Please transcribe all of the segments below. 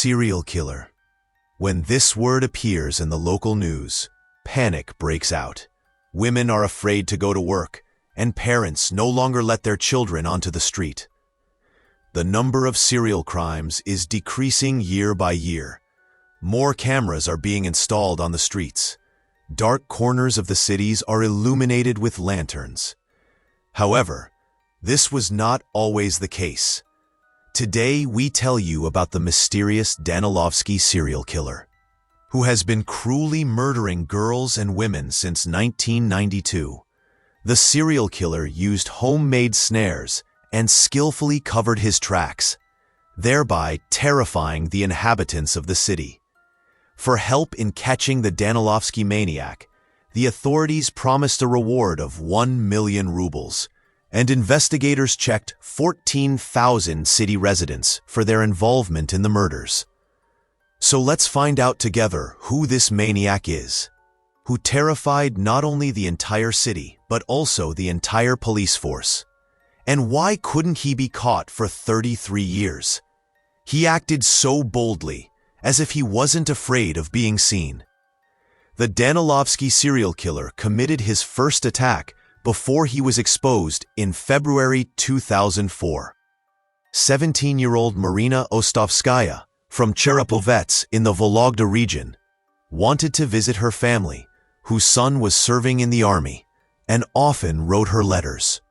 serial killer. When this word appears in the local news, panic breaks out. Women are afraid to go to work, and parents no longer let their children onto the street. The number of serial crimes is decreasing year by year. More cameras are being installed on the streets. Dark corners of the cities are illuminated with lanterns. However, this was not always the case. Today, we tell you about the mysterious Danilovsky serial killer, who has been cruelly murdering girls and women since 1992. The serial killer used homemade snares and skillfully covered his tracks, thereby terrifying the inhabitants of the city. For help in catching the Danilovsky maniac, the authorities promised a reward of 1 million rubles, and investigators checked 14,000 city residents for their involvement in the murders. So let's find out together who this maniac is, who terrified not only the entire city, but also the entire police force. And why couldn't he be caught for 33 years? He acted so boldly, as if he wasn't afraid of being seen. The Danilovsky serial killer committed his first attack before he was exposed in February 2004. 17-year-old Marina Ostovskaya, from Cherepovets in the Vologda region, wanted to visit her family, whose son was serving in the army, and often wrote her letters,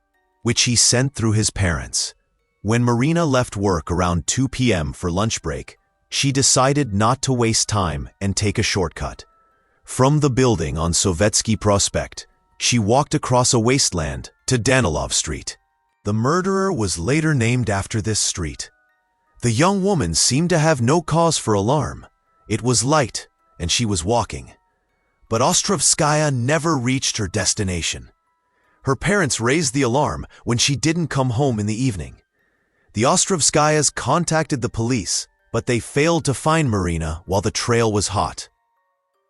which he sent through his parents. When Marina left work around 2 p.m. for lunch break, she decided not to waste time and take a shortcut. From the building on Sovietsky Prospect, she walked across a wasteland to Danilov Street. The murderer was later named after this street. The young woman seemed to have no cause for alarm. It was light, and she was walking. But Ostrovskaya never reached her destination. Her parents raised the alarm when she didn't come home in the evening. The Ostrovskayas contacted the police, but they failed to find Marina while the trail was hot.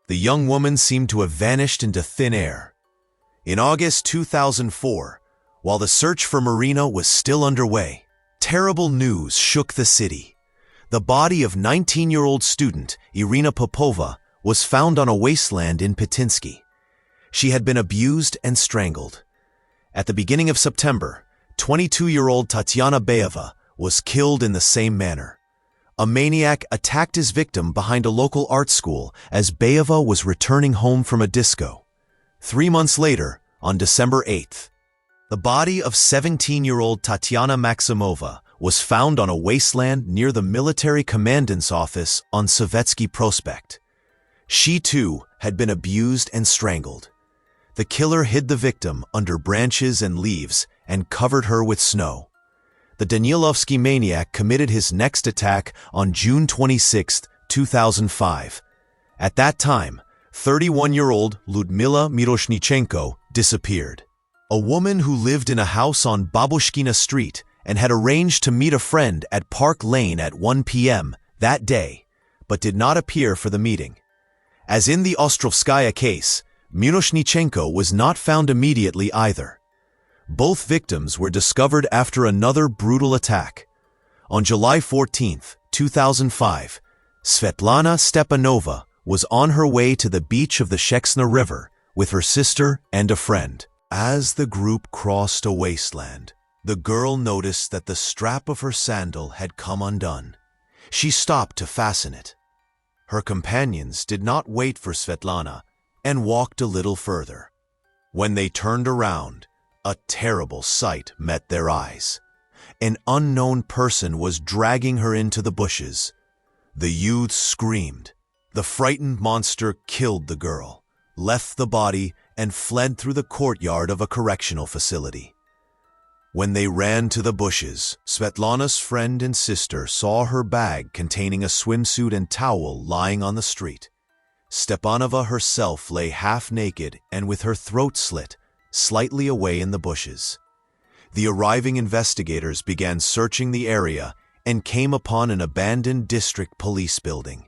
The young woman seemed to have vanished into thin air. In August 2004, while the search for Marina was still underway, terrible news shook the city. The body of 19-year-old student Irina Popova was found on a wasteland in Petinsky. She had been abused and strangled. At the beginning of September, 22-year-old Tatyana Bayeva was killed in the same manner. A maniac attacked his victim behind a local art school as Bayeva was returning home from a disco. 3 months later, on December 8th, the body of 17-year-old Tatyana Maximova was found on a wasteland near the military commandant's office on Sovietsky Prospect. She too had been abused and strangled. The killer hid the victim under branches and leaves and covered her with snow. The Danilovsky maniac committed his next attack on June 26, 2005. At that time, 31-year-old Ludmila Miroshnichenko disappeared. A woman who lived in a house on Babushkina Street and had arranged to meet a friend at Park Lane at 1 p.m. that day, but did not appear for the meeting. As in the Ostrovskaya case, Miroshnichenko was not found immediately either. Both victims were discovered after another brutal attack. On July 14, 2005, Svetlana Stepanova was on her way to the beach of the Sheksna River with her sister and a friend. As the group crossed a wasteland, the girl noticed that the strap of her sandal had come undone. She stopped to fasten it. Her companions did not wait for Svetlana and walked a little further. When they turned around, a terrible sight met their eyes. An unknown person was dragging her into the bushes. The youths screamed. The frightened monster killed the girl, left the body, and fled through the courtyard of a correctional facility. When they ran to the bushes, Svetlana's friend and sister saw her bag containing a swimsuit and towel lying on the street. Stepanova herself lay half naked and with her throat slit, slightly away in the bushes. The arriving investigators began searching the area and came upon an abandoned district police building.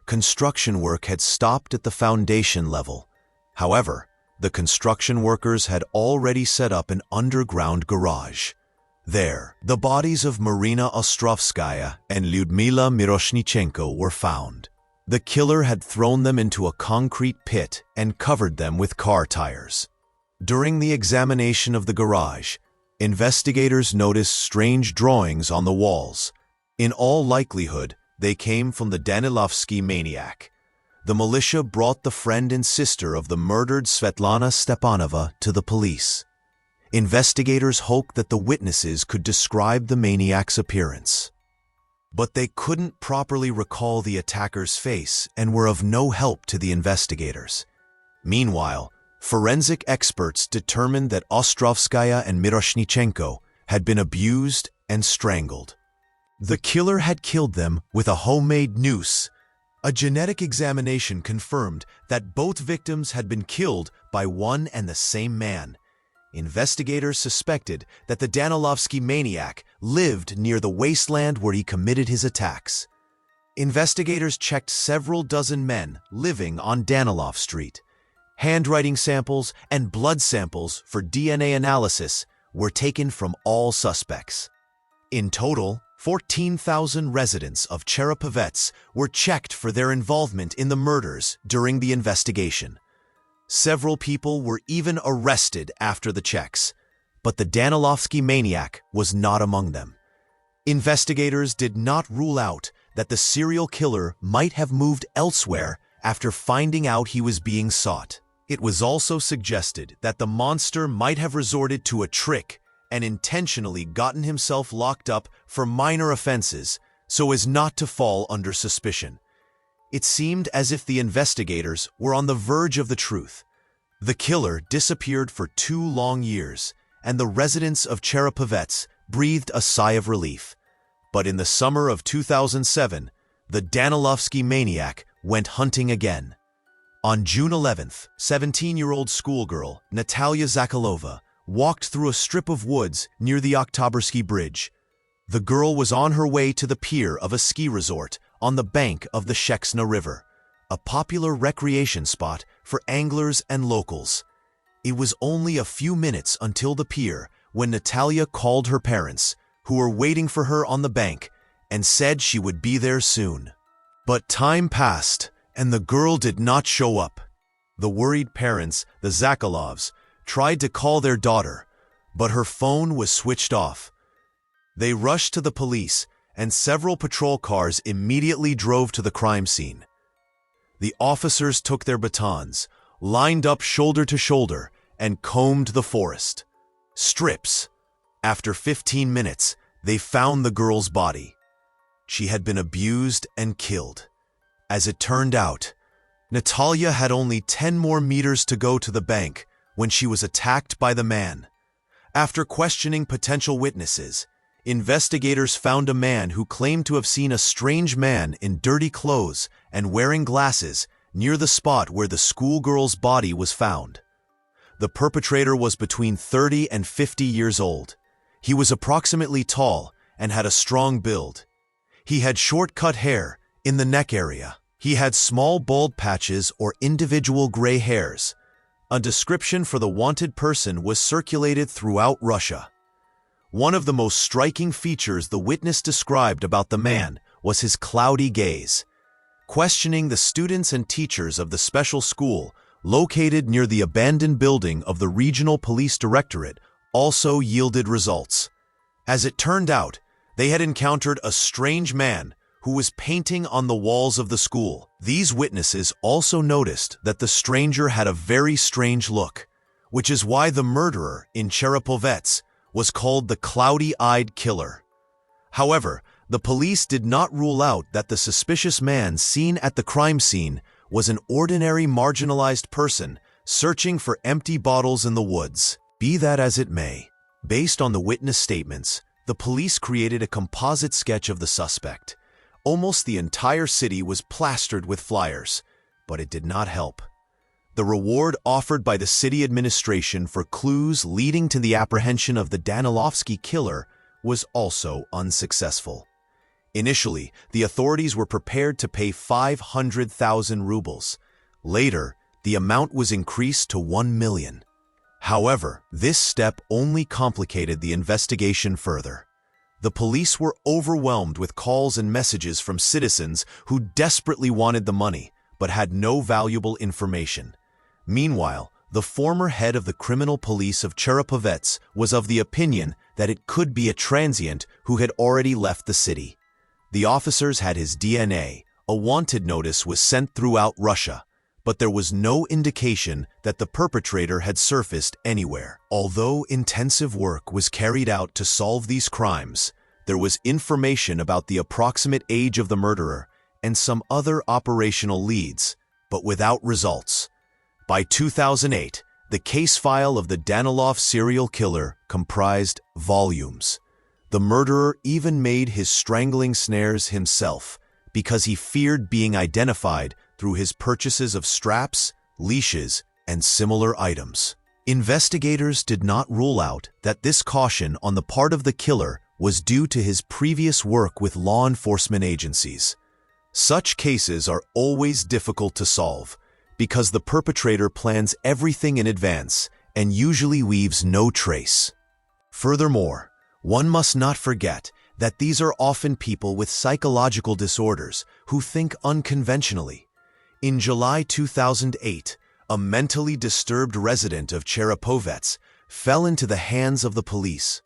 Construction work had stopped at the foundation level. However, the construction workers had already set up an underground garage. There, the bodies of Marina Ostrovskaya and Lyudmila Miroshnichenko were found. The killer had thrown them into a concrete pit and covered them with car tires. During the examination of the garage, investigators noticed strange drawings on the walls. In all likelihood, they came from the Danilovsky maniac. The militia brought the friend and sister of the murdered Svetlana Stepanova to the police. Investigators hoped that the witnesses could describe the maniac's appearance. But they couldn't properly recall the attacker's face and were of no help to the investigators. Meanwhile, forensic experts determined that Ostrovskaya and Miroshnichenko had been abused and strangled. The killer had killed them with a homemade noose. A genetic examination confirmed that both victims had been killed by one and the same man. Investigators suspected that the Danilovsky maniac lived near the wasteland where he committed his attacks. Investigators checked several dozen men living on Danilov Street. Handwriting samples and blood samples for DNA analysis were taken from all suspects. In total, 14,000 residents of Cherepovets were checked for their involvement in the murders during the investigation. Several people were even arrested after the checks, but the Danilovsky maniac was not among them. Investigators did not rule out that the serial killer might have moved elsewhere after finding out he was being sought. It was also suggested that the monster might have resorted to a trick and intentionally gotten himself locked up for minor offenses so as not to fall under suspicion. It seemed as if the investigators were on the verge of the truth. The killer disappeared for 2 long years, and the residents of Cherepovets breathed a sigh of relief. But in the summer of 2007, the Danilovsky maniac went hunting again. On June 11th, 17-year-old schoolgirl Natalia Zakalova walked through a strip of woods near the Oktobersky Bridge. The girl was on her way to the pier of a ski resort on the bank of the Sheksna River, a popular recreation spot for anglers and locals. It was only a few minutes until the pier when Natalia called her parents, who were waiting for her on the bank, and said she would be there soon. But time passed, and the girl did not show up. The worried parents, the Zakalovs, tried to call their daughter, but her phone was switched off. They rushed to the police, and several patrol cars immediately drove to the crime scene. The officers took their batons, lined up shoulder to shoulder, and combed the forest. Strips. After 15 minutes, they found the girl's body. She had been abused and killed. As it turned out, Natalia had only 10 more meters to go to the bank when she was attacked by the man. After questioning potential witnesses, investigators found a man who claimed to have seen a strange man in dirty clothes and wearing glasses near the spot where the schoolgirl's body was found. The perpetrator was between 30 and 50 years old. He was approximately tall and had a strong build. He had short-cut hair in the neck area. He had small bald patches or individual gray hairs. A description for the wanted person was circulated throughout Russia. One of the most striking features the witness described about the man was his cloudy gaze. Questioning the students and teachers of the special school located near the abandoned building of the Regional Police Directorate also yielded results. As it turned out, they had encountered a strange man who was painting on the walls of the school. These witnesses also noticed that the stranger had a very strange look, which is why the murderer in Cherepovets was called the Cloudy-Eyed Killer. However, the police did not rule out that the suspicious man seen at the crime scene was an ordinary marginalized person searching for empty bottles in the woods. Be that as it may, based on the witness statements, the police created a composite sketch of the suspect. Almost the entire city was plastered with flyers, but it did not help. The reward offered by the city administration for clues leading to the apprehension of the Danilovsky killer was also unsuccessful. Initially, the authorities were prepared to pay 500,000 rubles. Later, the amount was increased to 1 million. However, this step only complicated the investigation further. The police were overwhelmed with calls and messages from citizens who desperately wanted the money, but had no valuable information. Meanwhile, the former head of the criminal police of Cherepovets was of the opinion that it could be a transient who had already left the city. The officers had his DNA. A wanted notice was sent throughout Russia, but there was no indication that the perpetrator had surfaced anywhere. Although intensive work was carried out to solve these crimes, there was information about the approximate age of the murderer and some other operational leads, but without results. By 2008, the case file of the Danilovsky Serial Killer comprised volumes. The murderer even made his strangling snares himself because he feared being identified through his purchases of straps, leashes, and similar items. Investigators did not rule out that this caution on the part of the killer was due to his previous work with law enforcement agencies. Such cases are always difficult to solve because the perpetrator plans everything in advance and usually leaves no trace. Furthermore, one must not forget that these are often people with psychological disorders who think unconventionally. In July 2008, a mentally disturbed resident of Cherepovets fell into the hands of the police.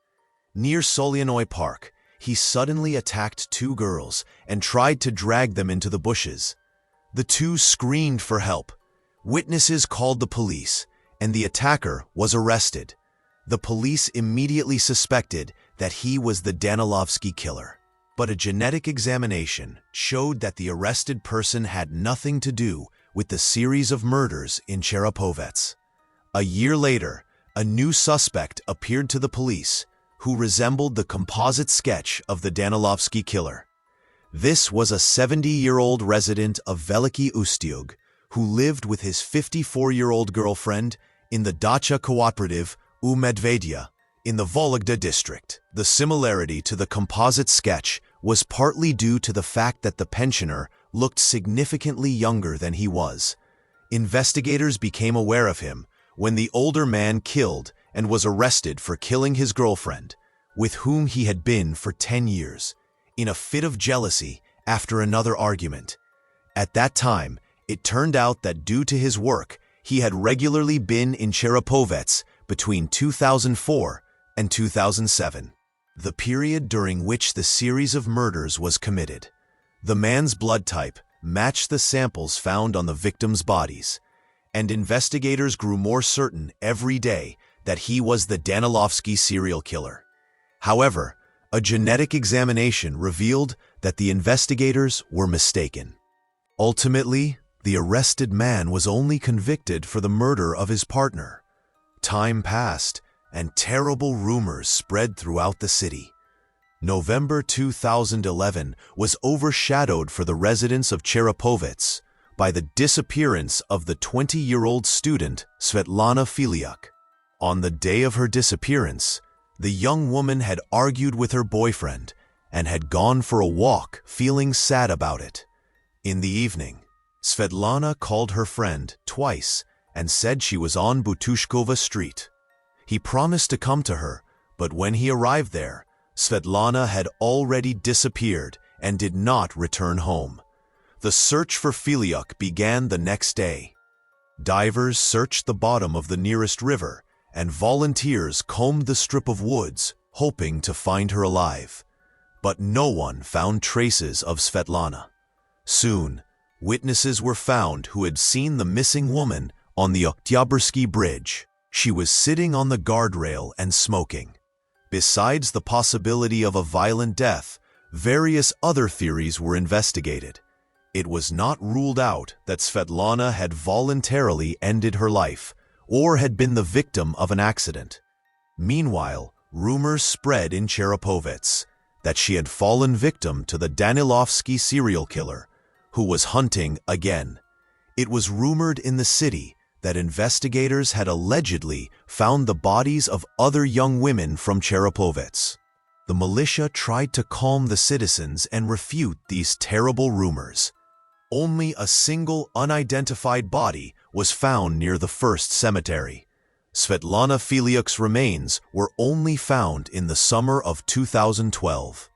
Near Solyanoy Park, he suddenly attacked two girls and tried to drag them into the bushes. The two screamed for help. Witnesses called the police, and the attacker was arrested. The police immediately suspected that he was the Danilovsky killer. But a genetic examination showed that the arrested person had nothing to do with the series of murders in Cherepovets. A year later, a new suspect appeared to the police who resembled the composite sketch of the Danilovsky killer. This was a 70-year-old resident of Veliki Ustyug who lived with his 54-year-old girlfriend in the Dacha Cooperative u Medvedya in the Vologda district. The similarity to the composite sketch was partly due to the fact that the pensioner looked significantly younger than he was. Investigators became aware of him when the older man killed and was arrested for killing his girlfriend, with whom he had been for 10 years, in a fit of jealousy after another argument. At that time, it turned out that due to his work, he had regularly been in Cherepovets between 2004 and 2007, the period during which the series of murders was committed. The man's blood type matched the samples found on the victims' bodies, and investigators grew more certain every day that he was the Danilovsky serial killer. However, a genetic examination revealed that the investigators were mistaken. Ultimately, the arrested man was only convicted for the murder of his partner. Time passed, and terrible rumors spread throughout the city. November 2011 was overshadowed for the residents of Cherepovets by the disappearance of the 20-year-old student Svetlana Filiuk. On the day of her disappearance, the young woman had argued with her boyfriend and had gone for a walk, feeling sad about it. In the evening, Svetlana called her friend twice and said she was on Butushkova Street. He promised to come to her, but when he arrived there, Svetlana had already disappeared and did not return home. The search for Filiuk began the next day. Divers searched the bottom of the nearest river, and volunteers combed the strip of woods, hoping to find her alive. But no one found traces of Svetlana. Soon, witnesses were found who had seen the missing woman on the Oktyabrski Bridge. She was sitting on the guardrail and smoking. Besides the possibility of a violent death, various other theories were investigated. It was not ruled out that Svetlana had voluntarily ended her life or had been the victim of an accident. Meanwhile, rumors spread in Cherepovets that she had fallen victim to the Danilovsky serial killer, who was hunting again. It was rumored in the city that investigators had allegedly found the bodies of other young women from Cherepovets. The militia tried to calm the citizens and refute these terrible rumors. Only a single unidentified body was found near the first cemetery. Svetlana Filiuk's remains were only found in the summer of 2012.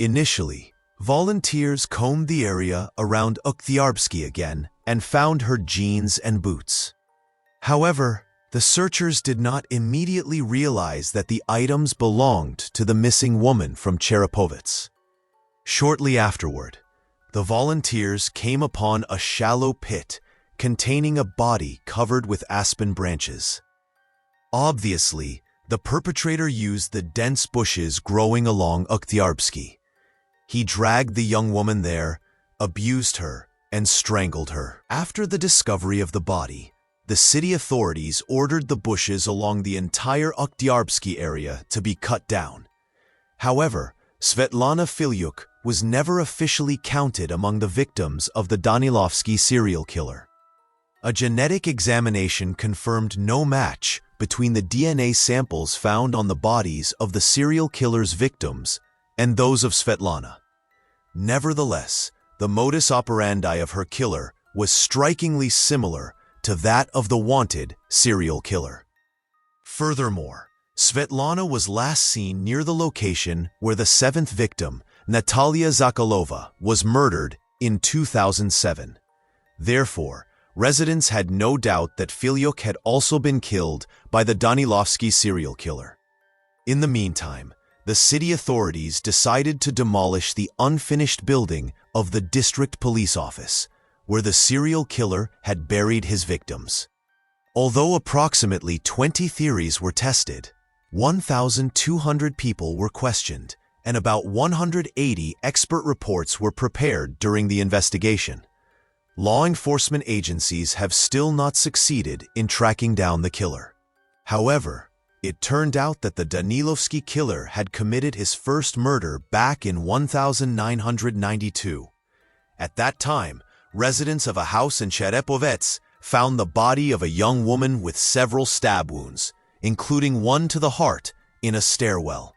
Initially, volunteers combed the area around Ukhtyarbsky again and found her jeans and boots. However, the searchers did not immediately realize that the items belonged to the missing woman from Cherepovets. Shortly afterward, the volunteers came upon a shallow pit containing a body covered with aspen branches. Obviously, the perpetrator used the dense bushes growing along Ukhtyarbsky. He dragged the young woman there, abused her, and strangled her. After the discovery of the body, the city authorities ordered the bushes along the entire Ukhtyarbsky area to be cut down. However, Svetlana Filiuk was never officially counted among the victims of the Danilovsky serial killer. A genetic examination confirmed no match between the DNA samples found on the bodies of the serial killer's victims and those of Svetlana. Nevertheless, the modus operandi of her killer was strikingly similar to that of the wanted serial killer. Furthermore, Svetlana was last seen near the location where the seventh victim, Natalia Zakalova, was murdered in 2007. Therefore, residents had no doubt that Filiuk had also been killed by the Danilovsky serial killer. In the meantime, the city authorities decided to demolish the unfinished building of the district police office, where the serial killer had buried his victims. Although approximately 20 theories were tested, 1,200 people were questioned, and about 180 expert reports were prepared during the investigation. Law enforcement agencies have still not succeeded in tracking down the killer. However, it turned out that the Danilovsky killer had committed his first murder back in 1992. At that time, residents of a house in Cherepovets found the body of a young woman with several stab wounds, including one to the heart, in a stairwell.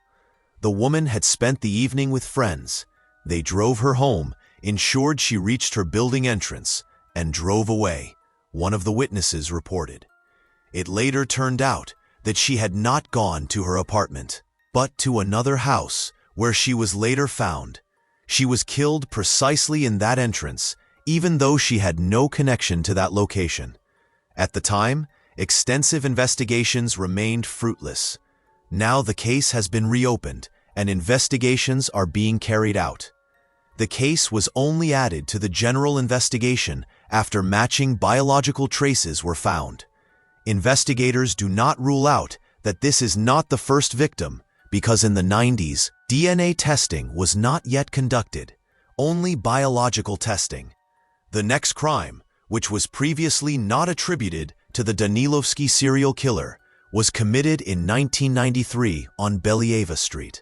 The woman had spent the evening with friends. They drove her home, ensured she reached her building entrance, and drove away, one of the witnesses reported. It later turned out that she had not gone to her apartment, but to another house where she was later found. She was killed precisely in that entrance, even though she had no connection to that location. At the time, extensive investigations remained fruitless. Now the case has been reopened, and investigations are being carried out. The case was only added to the general investigation after matching biological traces were found. Investigators do not rule out that this is not the first victim, because in the 90s, DNA testing was not yet conducted, only biological testing. The next crime, which was previously not attributed to the Danilovsky serial killer, was committed in 1993 on Believa Street.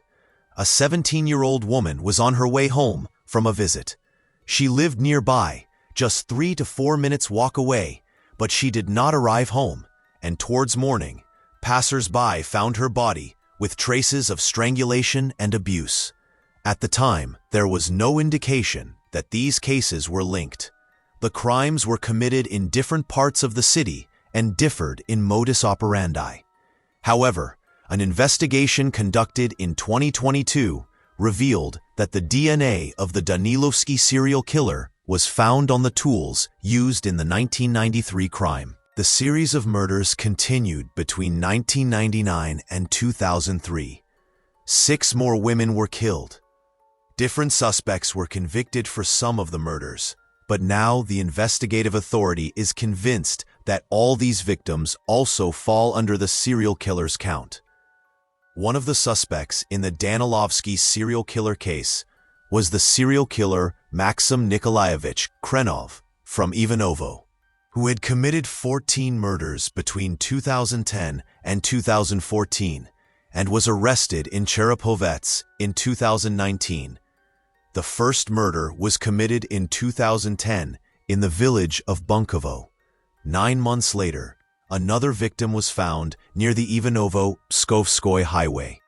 A 17-year-old woman was on her way home from a visit. She lived nearby, just 3 to 4 minutes walk away, but she did not arrive home, and towards morning, passers-by found her body with traces of strangulation and abuse. At the time, there was no indication that these cases were linked. The crimes were committed in different parts of the city and differed in modus operandi. However, an investigation conducted in 2022 revealed that the DNA of the Danilovsky serial killer was found on the tools used in the 1993 crime. The series of murders continued between 1999 and 2003. 6 more women were killed. Different suspects were convicted for some of the murders, but now the investigative authority is convinced that all these victims also fall under the serial killer's count. One of the suspects in the Danilovsky serial killer case was the serial killer Maxim Nikolaevich Krenov from Ivanovo, who had committed 14 murders between 2010 and 2014 and was arrested in Cherepovets in 2019. The first murder was committed in 2010 in the village of Bunkovo. 9 months later, another victim was found near the Ivanovo-Pskovskoy highway.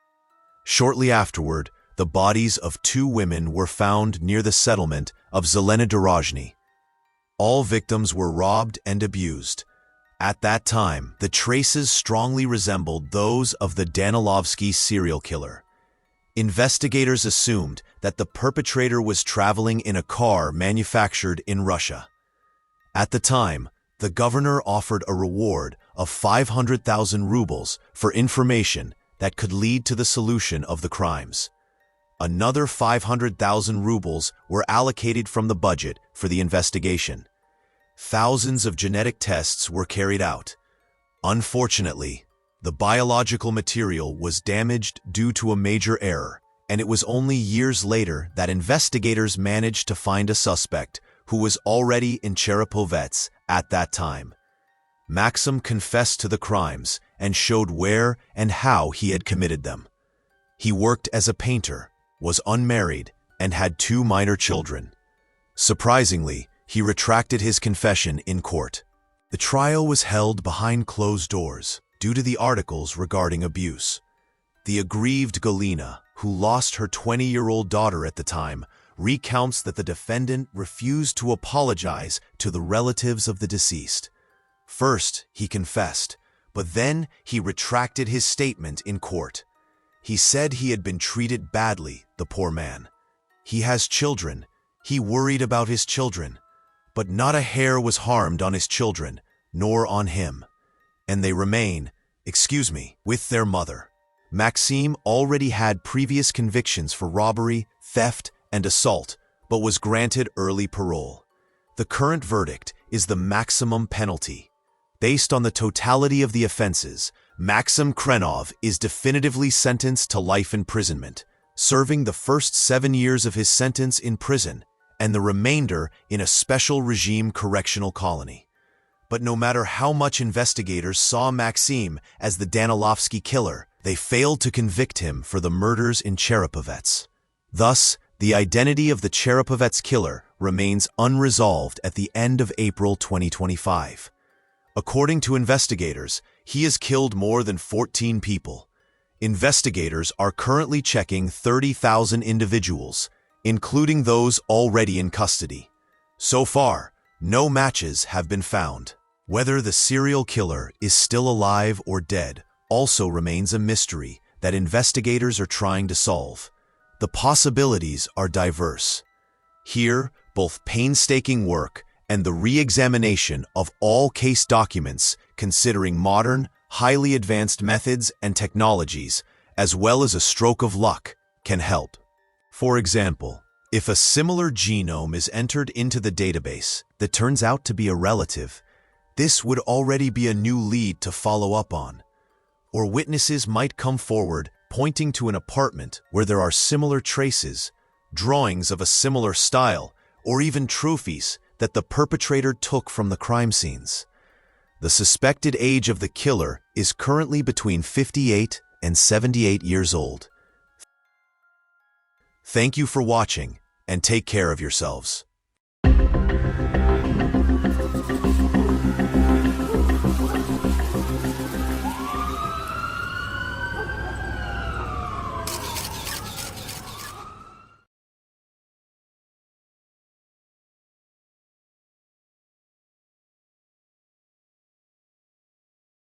Shortly afterward, the bodies of 2 women were found near the settlement of Zelenodorozhny. All victims were robbed and abused. At that time, the traces strongly resembled those of the Danilovsky serial killer. Investigators assumed that the perpetrator was traveling in a car manufactured in Russia. At the time, the governor offered a reward of 500,000 rubles for information that could lead to the solution of the crimes. Another 500,000 rubles were allocated from the budget for the investigation. Thousands of genetic tests were carried out. Unfortunately, the biological material was damaged due to a major error, and it was only years later that investigators managed to find a suspect who was already in Cherepovets at that time. Maxim confessed to the crimes and showed where and how he had committed them. He worked as a painter, was unmarried, and had 2 minor children. Surprisingly, he retracted his confession in court. The trial was held behind closed doors due to the articles regarding abuse. The aggrieved Galina, who lost her 20-year-old daughter at the time, recounts that the defendant refused to apologize to the relatives of the deceased. First, he confessed, but then he retracted his statement in court. He said he had been treated badly, the poor man. He has children. He worried about his children. But not a hair was harmed on his children, nor on him. And they remain, with their mother. Maxim already had previous convictions for robbery, theft, and assault, but was granted early parole. The current verdict is the maximum penalty. Based on the totality of the offenses, Maxim Krenov is definitively sentenced to life imprisonment, serving the first 7 years of his sentence in prison and the remainder in a special regime correctional colony. But no matter how much investigators saw Maxim as the Danilovsky killer, they failed to convict him for the murders in Cherepovets. Thus, the identity of the Cherepovets killer remains unresolved at the end of April 2025. According to investigators, he has killed more than 14 people. Investigators are currently checking 30,000 individuals, including those already in custody. So far, no matches have been found. Whether the serial killer is still alive or dead also remains a mystery that investigators are trying to solve. The possibilities are diverse. Here, both painstaking work and the re-examination of all case documents considering modern, highly advanced methods and technologies, as well as a stroke of luck, can help. For example, if a similar genome is entered into the database that turns out to be a relative, this would already be a new lead to follow up on. Or witnesses might come forward pointing to an apartment where there are similar traces, drawings of a similar style, or even trophies that the perpetrator took from the crime scenes. The suspected age of the killer is currently between 58 and 78 years old. Thank you for watching, and take care of yourselves.